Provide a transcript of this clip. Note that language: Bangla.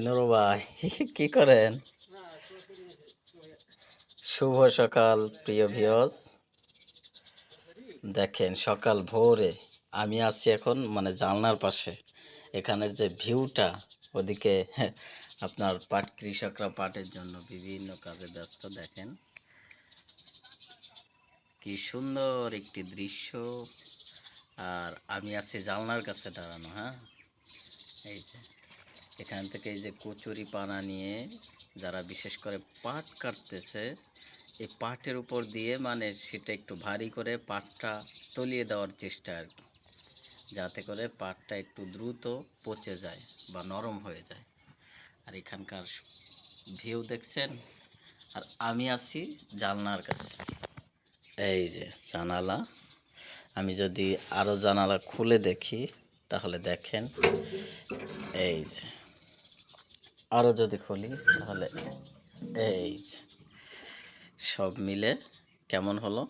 নুরু ভাই কি করেন? শুভ সকাল প্রিয় ভিউয়ার্স। দেখেন সকাল ভোরে আমি আছি এখন মানে জানলার পাশে। এখানের যে ভিউটা ওদিকে আপনার পাট কৃষকরা পাটের জন্য বিভিন্ন কাজে ব্যস্ত। দেখেন কি সুন্দর একটি দৃশ্য। আর আমি আছি জানলার কাছে দাঁড়ানো। হ্যাঁ, এই যে এখান থেকে এই যে কচুরি পানা নিয়ে যারা বিশেষ করে পাট কাটতেছে, এই পাটের উপর দিয়ে মানে সেটা একটু ভারী করে পাটটা তলিয়ে দেওয়ার চেষ্টা আর কি, যাতে করে পাটটা একটু দ্রুত পচে যায় বা নরম হয়ে যায়। আর এখানকার ভিউ দেখছেন। আর আমি আছি জানলার কাছে। এই যে জানালা, আমি যদি আরও জানালা খুলে দেখি তাহলে দেখেন, এই যে আরও যদি খুলি তাহলে এই যে সব মিলে কেমন হলো।